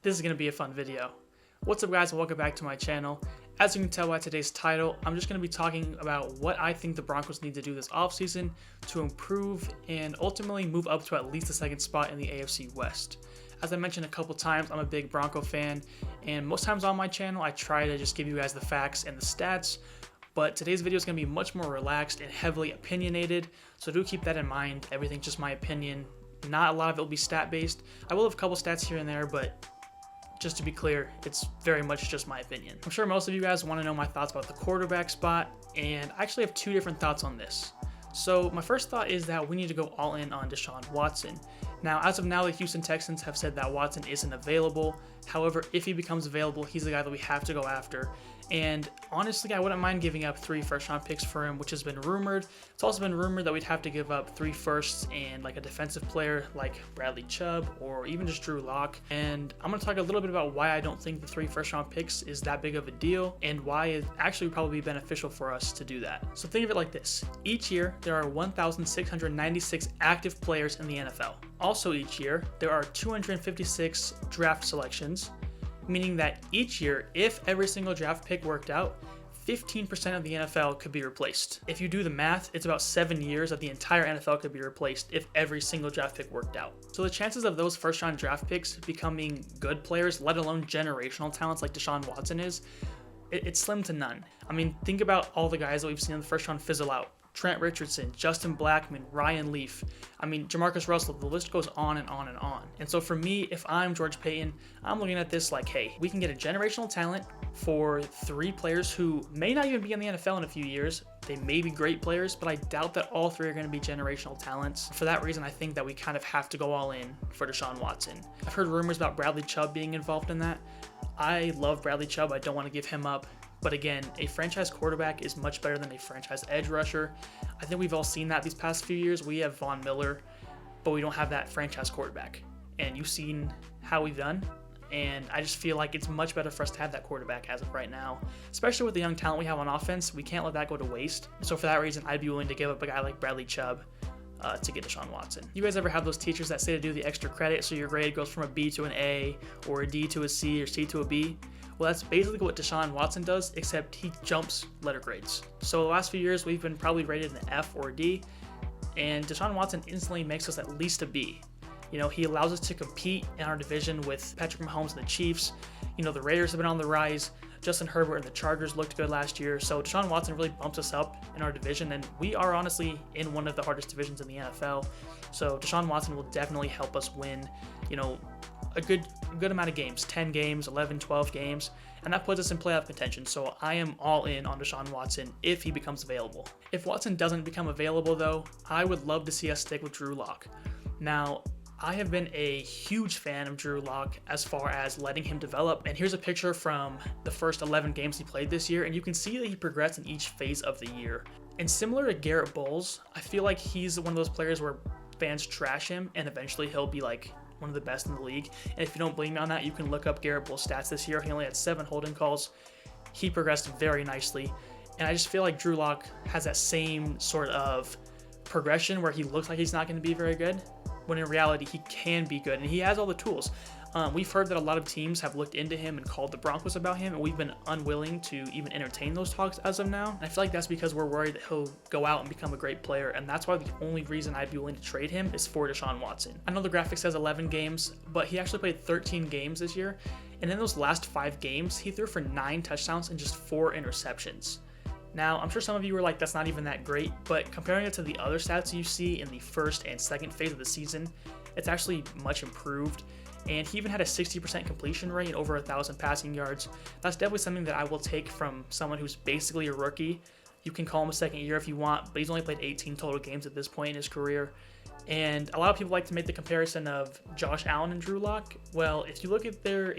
This is going to be a fun video. What's up guys, and welcome back to my channel. As you can tell by today's title, I'm just going to be talking about what I think the Broncos need to do this offseason to improve and ultimately move up to at least the second spot in the AFC West. As I mentioned a couple times, I'm a big Bronco fan, and most times on my channel I try to just give you guys the facts and the stats, but today's video is going to be much more relaxed and heavily opinionated, so do keep that in mind. Everything's just my opinion. Not a lot of it will be stat based. I will have a couple stats here and there, but just to be clear, it's very much just my opinion. I'm sure most of you guys want to know my thoughts about the quarterback spot, and I actually have two different thoughts on this. So my first thought is that we need to go all in on Deshaun Watson. Now, as of now, the Houston Texans have said that Watson isn't available. However, if he becomes available, he's the guy that we have to go after. And honestly, I wouldn't mind giving up 3 first-round picks for him, which has been rumored. It's also been rumored that we'd have to give up 3 firsts and like a defensive player like Bradley Chubb or even just Drew Lock. And I'm going to talk a little bit about why I don't think the 3 first-round picks is that big of a deal and why it actually would probably be beneficial for us to do that. So think of it like this. Each year, there are 1,696 active players in the NFL. Also each year, there are 256 draft selections, meaning that each year, if every single draft pick worked out, 15% of the NFL could be replaced. If you do the math, it's about 7 years that the entire NFL could be replaced if every single draft pick worked out. So the chances of those first-round draft picks becoming good players, let alone generational talents like Deshaun Watson is, it's slim to none. I mean, think about all the guys that we've seen in the first round fizzle out. Trent Richardson, Justin Blackmon, Ryan Leaf, Jamarcus Russell, the list goes on and on and on. And so for me, if I'm George Paton, I'm looking at this like, hey, we can get a generational talent for 3 players who may not even be in the NFL in a few years. They may be great players, but I doubt that all 3 are going to be generational talents. For that reason, I think that we kind of have to go all in for Deshaun Watson. I've heard rumors about Bradley Chubb being involved in that. I love Bradley Chubb. I don't want to give him up. But again, a franchise quarterback is much better than a franchise edge rusher. I think we've all seen that these past few years. We have Von Miller, but we don't have that franchise quarterback. And you've seen how we've done. And I just feel like it's much better for us to have that quarterback as of right now. Especially with the young talent we have on offense, we can't let that go to waste. So for that reason, I'd be willing to give up a guy like Bradley Chubb to get Deshaun Watson. You guys ever have those teachers that say to do the extra credit so your grade goes from a B to an A, or a D to a C, or C to a B? Well, that's basically what Deshaun Watson does, except he jumps letter grades. So the last few years, we've been probably rated an F or a D, and Deshaun Watson instantly makes us at least a B. You know, he allows us to compete in our division with Patrick Mahomes and the Chiefs. You know, the Raiders have been on the rise. Justin Herbert and the Chargers looked good last year. So Deshaun Watson really bumps us up in our division, and we are honestly in one of the hardest divisions in the NFL. So Deshaun Watson will definitely help us win, you know, a good amount of games, 10 games, 11, 12 games, and that puts us in playoff contention. So I am all in on Deshaun Watson if he becomes available. If Watson doesn't become available though, I would love to see us stick with Drew Lock. Now, I have been a huge fan of Drew Lock as far as letting him develop, and here's a picture from the first 11 games he played this year, and you can see that he progressed in each phase of the year. And similar to Garrett Bowles, I feel like he's one of those players where fans trash him and eventually he'll be like one of the best in the league. And if you don't believe me on that, you can look up Garrett Bowles' stats this year. He only had 7 holding calls. He progressed very nicely. And I just feel like Drew Lock has that same sort of progression where he looks like he's not going to be very good, when in reality he can be good, and he has all the tools. We've heard that a lot of teams have looked into him and called the Broncos about him, and we've been unwilling to even entertain those talks as of now. And I feel like that's because we're worried that he'll go out and become a great player, and that's why the only reason I'd be willing to trade him is for Deshaun Watson. I know the graphic says 11 games, but he actually played 13 games this year, and in those last 5 games, he threw for 9 touchdowns and just 4 interceptions. Now, I'm sure some of you were like, that's not even that great, but comparing it to the other stats you see in the first and second phase of the season, it's actually much improved. And he even had a 60% completion rate and over 1,000 passing yards. That's definitely something that I will take from someone who's basically a rookie. You can call him a second year if you want, but he's only played 18 total games at this point in his career. And a lot of people like to make the comparison of Josh Allen and Drew Lock. Well, if you look at their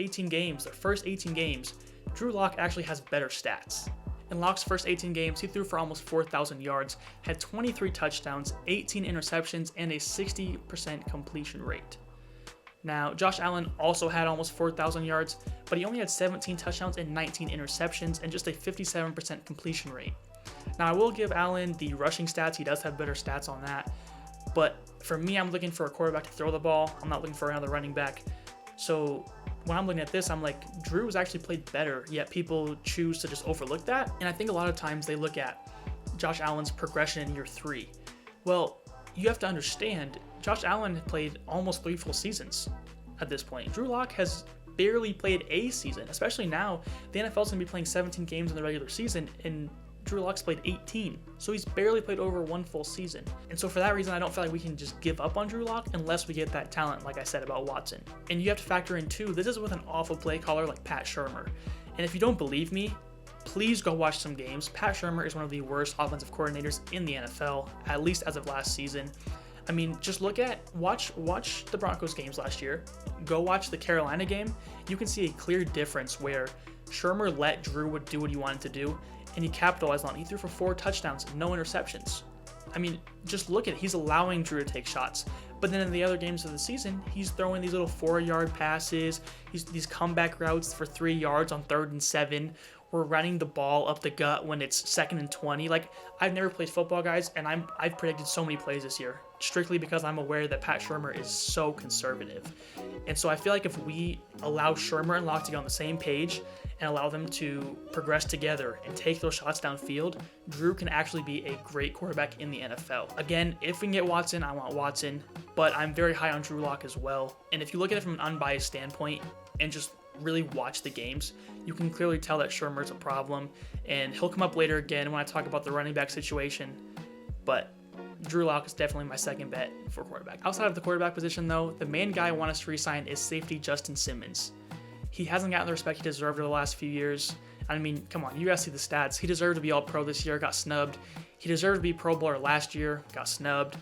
first 18 games, Drew Lock actually has better stats. In Lock's first 18 games, he threw for almost 4,000 yards, had 23 touchdowns, 18 interceptions, and a 60% completion rate. Now, Josh Allen also had almost 4,000 yards, but he only had 17 touchdowns and 19 interceptions and just a 57% completion rate. Now, I will give Allen the rushing stats. He does have better stats on that. But for me, I'm looking for a quarterback to throw the ball. I'm not looking for another running back. So when I'm looking at this, I'm like, Drew has actually played better, yet people choose to just overlook that. And I think a lot of times they look at Josh Allen's progression in year 3. Well, you have to understand, Josh Allen played almost 3 full seasons at this point. Drew Lock has barely played a season, especially now. The NFL's going to be playing 17 games in the regular season, and Drew Lock's played 18, so he's barely played over 1 full season. And so for that reason, I don't feel like we can just give up on Drew Lock unless we get that talent, like I said about Watson. And you have to factor in too, this is with an awful play caller like Pat Shurmur. And if you don't believe me, please go watch some games. Pat Shurmur is one of the worst offensive coordinators in the NFL, at least as of last season. I mean, just watch the Broncos games last year. Go watch the Carolina game. You can see a clear difference where Shurmur let Drew do what he wanted to do, and he capitalized on it. He threw for 4 touchdowns, no interceptions. I mean, just look at it. He's allowing Drew to take shots. But then in the other games of the season, he's throwing these little 4-yard passes, these comeback routes for 3 yards on 3rd and 7. We're running the ball up the gut when it's 2nd and 20. Like, I've never played football, guys, and I've predicted so many plays this year, strictly because I'm aware that Pat Shurmur is so conservative. And so I feel like if we allow Shurmur and Locke to get on the same page and allow them to progress together and take those shots downfield, Drew can actually be a great quarterback in the NFL. Again, if we can get Watson, I want Watson, but I'm very high on Drew Lock as well. And if you look at it from an unbiased standpoint and just really watch the games, you can clearly tell that Shurmur's a problem, and he'll come up later again when I talk about the running back situation. But Drew Lock is definitely my second bet for quarterback. Outside of the quarterback position, though, the main guy I want us to re-sign is safety Justin Simmons. He hasn't gotten the respect he deserved over the last few years. I mean, come on, you guys see the stats. He deserved to be All-Pro this year, got snubbed. He deserved to be Pro Bowler last year, got snubbed.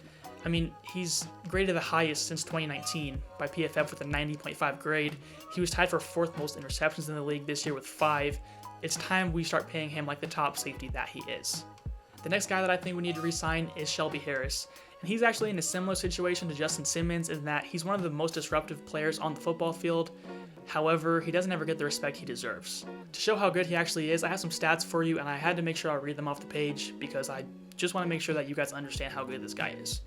I mean, he's graded the highest since 2019 by PFF with a 90.5 grade. He was tied for 4th most interceptions in the league this year with 5. It's time we start paying him like the top safety that he is. The next guy that I think we need to re-sign is Shelby Harris. And he's actually in a similar situation to Justin Simmons in that he's one of the most disruptive players on the football field. However, he doesn't ever get the respect he deserves. To show how good he actually is, I have some stats for you, and I had to make sure I read them off the page because I just want to make sure that you guys understand how good this guy is.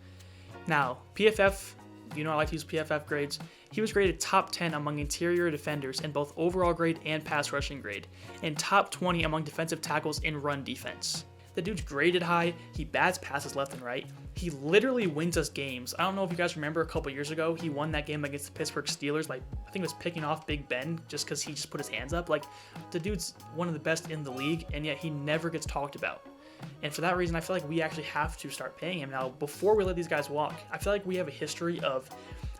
Now, PFF, you know I like to use PFF grades. He was graded top 10 among interior defenders in both overall grade and pass rushing grade, and top 20 among defensive tackles in run defense. The dude's graded high, he bats passes left and right, he literally wins us games. I don't know if you guys remember a couple years ago, he won that game against the Pittsburgh Steelers by, I think it was picking off Big Ben just because he just put his hands up. Like, the dude's one of the best in the league, and yet he never gets talked about. And for that reason, I feel like we actually have to start paying him now before we let these guys walk. I feel like we have a history of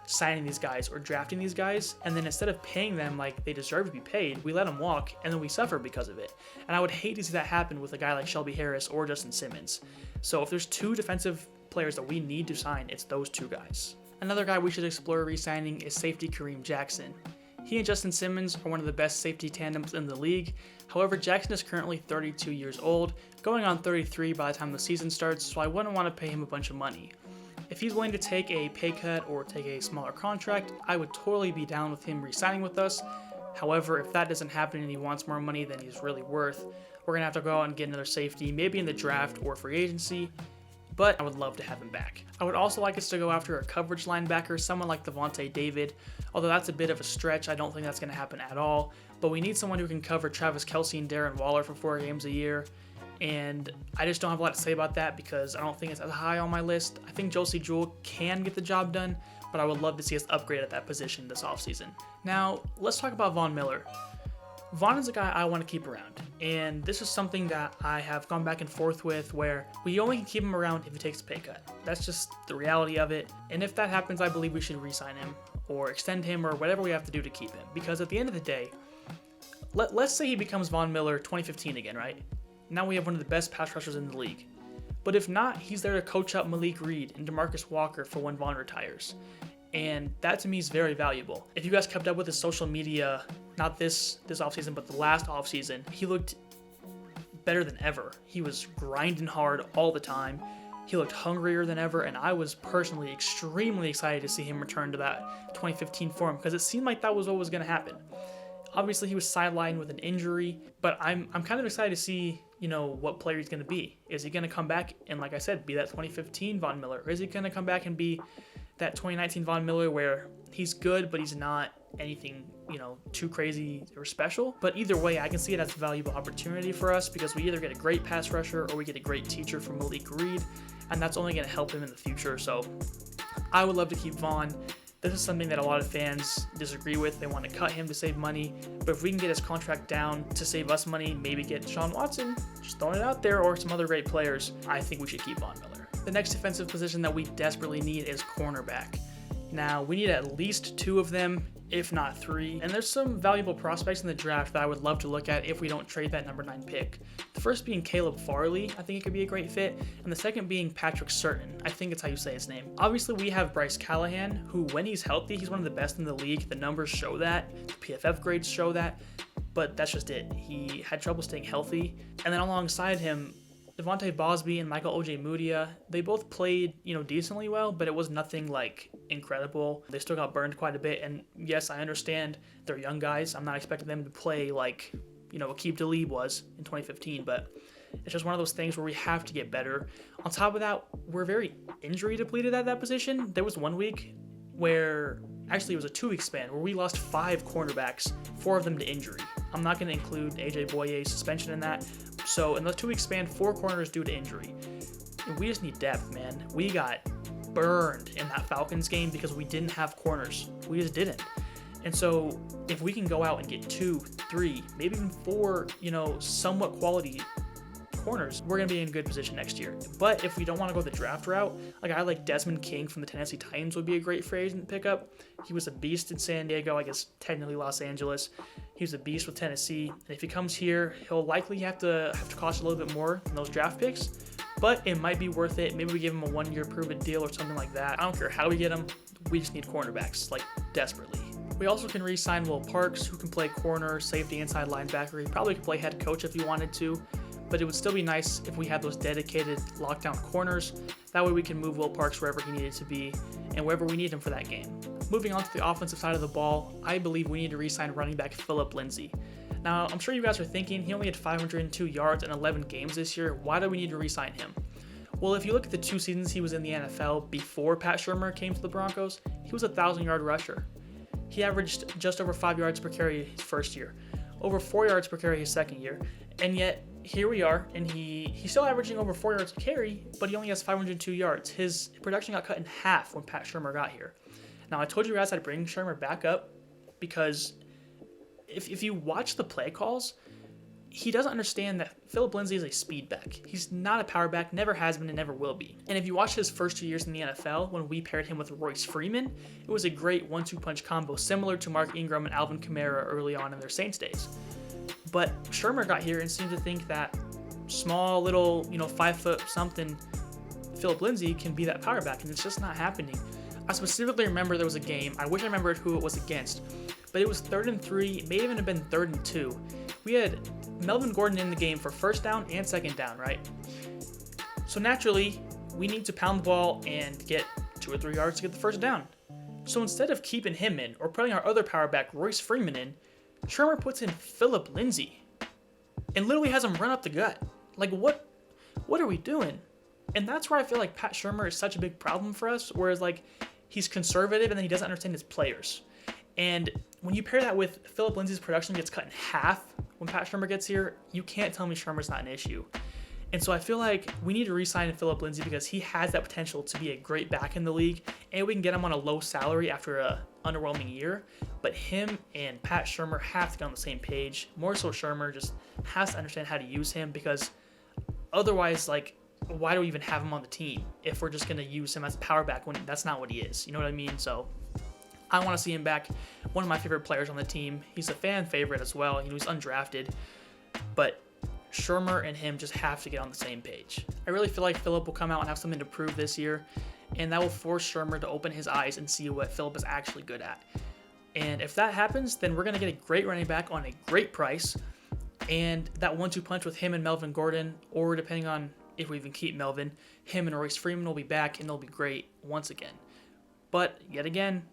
signing these guys or drafting these guys, and then instead of paying them like they deserve to be paid, we let them walk, and then we suffer because of it. And I would hate to see that happen with a guy like Shelby Harris or Justin Simmons. So if there's 2 defensive players that we need to sign, it's those 2 guys. Another guy we should explore re-signing is safety Kareem Jackson. He and Justin Simmons are one of the best safety tandems in the league. However, Jackson is currently 32 years old, going on 33 by the time the season starts, so I wouldn't want to pay him a bunch of money. If he's willing to take a pay cut or take a smaller contract, I would totally be down with him re-signing with us. However, if that doesn't happen and he wants more money than he's really worth, we're going to have to go out and get another safety, maybe in the draft or free agency, but I would love to have him back. I would also like us to go after a coverage linebacker, someone like Devontae David, although that's a bit of a stretch. I don't think that's going to happen at all, but we need someone who can cover Travis Kelce and Darren Waller for 4 games a year. And I just don't have a lot to say about that because I don't think it's as high on my list. I think Josie Jewell can get the job done, but I would love to see us upgrade at that position this offseason. Now, let's talk about Von Miller. Von is a guy I want to keep around, and this is something that I have gone back and forth with where we only can keep him around if he takes a pay cut. That's just the reality of it, and if that happens, I believe we should re-sign him or extend him or whatever we have to do to keep him, because at the end of the day, let's say he becomes Von Miller 2015 again, right? Now we have one of the best pass rushers in the league. But if not, he's there to coach up Malik Reed and DeMarcus Walker for when Von retires. And that to me is very valuable. If you guys kept up with his social media, not this offseason, but the last offseason, he looked better than ever. He was grinding hard all the time. He looked hungrier than ever, and I was personally extremely excited to see him return to that 2015 form because it seemed like that was what was going to happen. Obviously, he was sidelined with an injury, but I'm kind of excited to see, what player he's going to be. Is he going to come back and, like I said, be that 2015 Von Miller? Or is he going to come back and be that 2019 Von Miller where he's good, but he's not anything, too crazy or special. But either way, I can see it as a valuable opportunity for us because we either get a great pass rusher or we get a great teacher from Malik Reed, and that's only going to help him in the future. So I would love to keep Von. This is something that a lot of fans disagree with. They want to cut him to save money, but if we can get his contract down to save us money, maybe get Sean Watson, just throwing it out there, or some other great players, I think we should keep Von Miller. The next defensive position that we desperately need is cornerback. Now, we need at least 2 of them, if not 3, and there's some valuable prospects in the draft that I would love to look at if we don't trade that number 9 pick. The first being Caleb Farley, I think it could be a great fit, and the second being Patrick Surtain, I think it's how you say his name. Obviously, we have Bryce Callahan, who when he's healthy, he's one of the best in the league. The numbers show that, the PFF grades show that, but that's just it. He had trouble staying healthy, and then alongside him, Devontae Bosby and Michael Ojemudia, they both played, decently well, but it was nothing like incredible. They still got burned quite a bit, and yes, I understand they're young guys. I'm not expecting them to play like, Aqib Talib was in 2015, but it's just one of those things where we have to get better. On top of that, we're very injury depleted at that position. There was 1 week where, actually it was a 2-week span, where we lost 5 cornerbacks, 4 of them to injury. I'm not going to include AJ Boye's suspension in that. So in the 2-week span, 4 corners due to injury. And we just need depth, man. We got burned in that Falcons game because we didn't have corners. We just didn't. And so if we can go out and get 2, 3, maybe even 4, somewhat quality corners, we're going to be in a good position next year. But if we don't want to go the draft route, a guy like Desmond King from the Tennessee Titans would be a great free agent pickup. He was a beast in San Diego, I guess technically Los Angeles. He was a beast with Tennessee. And if he comes here, he'll likely have to cost a little bit more than those draft picks. But it might be worth it. Maybe we give him a 1-year prove-it deal or something like that. I don't care how we get him. We just need cornerbacks, desperately. We also can re-sign Will Parks, who can play corner, safety, inside linebacker. He probably could play head coach if he wanted to. But it would still be nice if we had those dedicated lockdown corners. That way we can move Will Parks wherever he needed to be and wherever we need him for that game. Moving on to the offensive side of the ball, I believe we need to re-sign running back Phillip Lindsay. Now, I'm sure you guys are thinking, he only had 502 yards in 11 games this year. Why do we need to re-sign him? Well, if you look at the 2 seasons he was in the NFL before Pat Shurmur came to the Broncos, he was a 1,000-yard rusher. He averaged just over 5 yards per carry his first year, over 4 yards per carry his second year, and yet here we are, and he's still averaging over 4 yards a carry, but he only has 502 yards. His production got cut in half when Pat Shurmur got here. Now, I told you guys I'd bring Shurmur back up because if you watch the play calls, he doesn't understand that Phillip Lindsay is a speed back. He's not a power back, never has been and never will be. And if you watch his first 2 years in the NFL, when we paired him with Royce Freeman, it was a great 1-2 punch combo, similar to Mark Ingram and Alvin Kamara early on in their Saints days. But Shurmur got here and seemed to think that small little, 5 foot something Phillip Lindsay can be that power back, and it's just not happening. I specifically remember there was a game, I wish I remembered who it was against, but it was 3rd and 3, it may even have been 3rd and 2. We had Melvin Gordon in the game for first down and second down, right? So naturally, we need to pound the ball and get 2 or 3 yards to get the first down. So instead of keeping him in or putting our other power back, Royce Freeman, in, Shurmur puts in Phillip Lindsay and literally has him run up the gut. What are we doing? And that's where I feel like Pat Shurmur is such a big problem for us, whereas he's conservative and then he doesn't understand his players. And when you pair that with Phillip Lindsay's production gets cut in half when Pat Shurmur gets here, you can't tell me Shurmur's not an issue. And so I feel like we need to re-sign Phillip Lindsay because he has that potential to be a great back in the league, and we can get him on a low salary after a underwhelming year. But him and Pat Shurmur have to get on the same page. More so Shurmur just has to understand how to use him, because otherwise, why do we even have him on the team if we're just going to use him as a power back when that's not what he is? You know what I mean? So I want to see him back. One of my favorite players on the team. He's a fan favorite as well. He's undrafted. But Shurmur and him just have to get on the same page. I really feel like Phillip will come out and have something to prove this year, and that will force Shurmur to open his eyes and see what Phillip is actually good at. And if that happens, then we're going to get a great running back on a great price, and that 1-2 punch with him and Melvin Gordon, or depending on if we even keep Melvin, him and Royce Freeman will be back, and they'll be great once again. But yet again,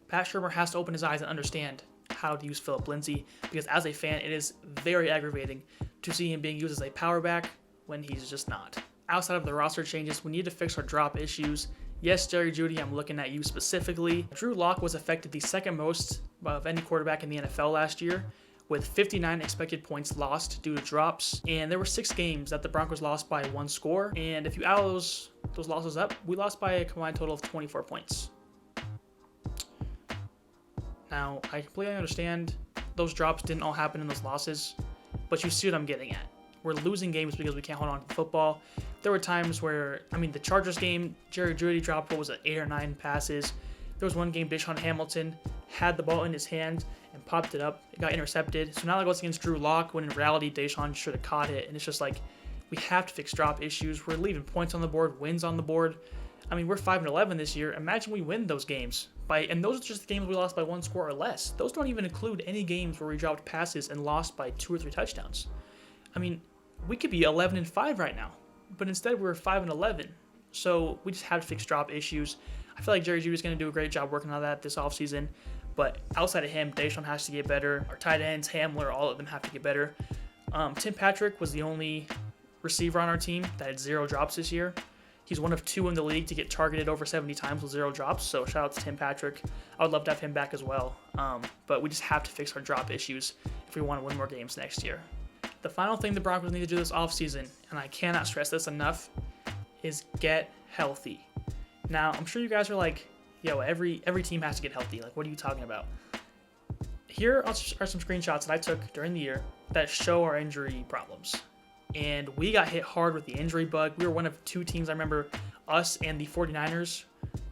Pat Shurmur has to open his eyes and understand how to use Phillip Lindsay, because as a fan, it is very aggravating to see him being used as a power back when he's just not. Outside of the roster changes, we need to fix our drop issues Yes, Jerry Jeudy, I'm looking at you specifically. Drew Lock was affected the second most of any quarterback in the NFL last year, with 59 expected points lost due to drops. And there were 6 games that the Broncos lost by 1 score. And if you add those losses up, we lost by a combined total of 24 points. Now, I completely understand those drops didn't all happen in those losses, but you see what I'm getting at. We're losing games because we can't hold on to the football. There were times where, the Chargers game, Jerry Jeudy dropped, 8 or 9 passes. There was one game, Deshaun Hamilton had the ball in his hand and popped it up. It got intercepted. So now it goes against Drew Lock, when in reality, Deshaun should have caught it. And it's just like, we have to fix drop issues. We're leaving points on the board, wins on the board. We're 5-11 this year. Imagine we win those games. And those are just the games we lost by 1 score or less. Those don't even include any games where we dropped passes and lost by 2 or 3 touchdowns. We could be 11-5 right now, but instead we're 5-11. So we just have to fix drop issues. I feel like Jerry Jeudy is going to do a great job working on that this offseason. But outside of him, Deshaun has to get better. Our tight ends, Hamler, all of them have to get better. Tim Patrick was the only receiver on our team that had 0 drops this year. He's one of 2 in the league to get targeted over 70 times with 0 drops. So shout out to Tim Patrick. I would love to have him back as well. But we just have to fix our drop issues if we want to win more games next year. The final thing the Broncos need to do this offseason, and I cannot stress this enough, is get healthy. Now, I'm sure you guys are like, yo, every team has to get healthy. Like, what are you talking about? Here are some screenshots that I took during the year that show our injury problems. And we got hit hard with the injury bug. We were one of 2 teams, I remember, us and the 49ers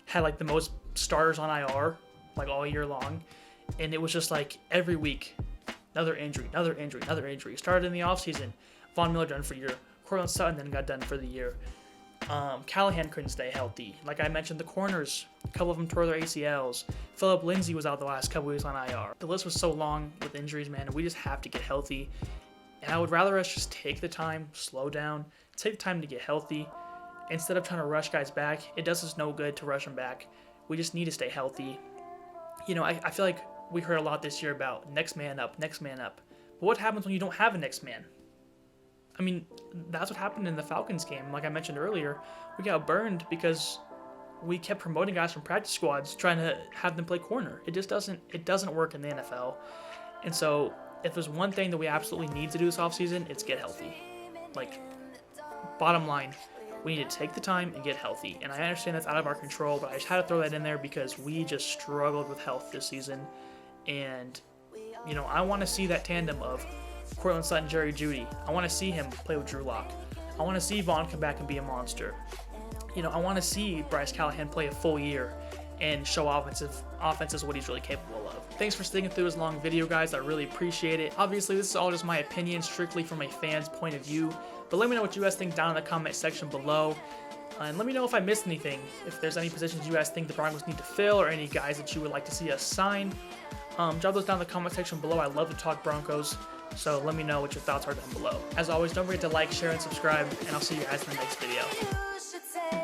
had like the most starters on IR, like all year long. And it was just like every week, another injury. Started in the offseason. Von Miller done for a year. Cortland Sutton then got done for the year. Callahan couldn't stay healthy. Like I mentioned, the corners, a couple of them tore their ACLs. Phillip Lindsay was out the last couple weeks on IR. The list was so long with injuries, man, and we just have to get healthy. And I would rather us just take the time, slow down, take the time to get healthy. Instead of trying to rush guys back, it does us no good to rush them back. We just need to stay healthy. I feel like we heard a lot this year about next man up. But what happens when you don't have a next man? That's what happened in the Falcons game. Like I mentioned earlier, we got burned because we kept promoting guys from practice squads, trying to have them play corner. It doesn't work in the NFL. And so if there's one thing that we absolutely need to do this offseason, it's get healthy. Like, bottom line, we need to take the time and get healthy. And I understand that's out of our control, but I just had to throw that in there because we just struggled with health this season. And, I want to see that tandem of Cortland Sutton, Jerry Jeudy. I want to see him play with Drew Lock. I want to see Vaughn come back and be a monster. I want to see Bryce Callahan play a full year and show offenses what he's really capable of. Thanks for sticking through this long video, guys. I really appreciate it. Obviously, this is all just my opinion, strictly from a fan's point of view. But let me know what you guys think down in the comment section below. And let me know if I missed anything. If there's any positions you guys think the Broncos need to fill or any guys that you would like to see us sign. Drop those down in the comment section below. I love to talk Broncos. So let me know what your thoughts are down below. As always, don't forget to like, share, and subscribe. And I'll see you guys in the next video.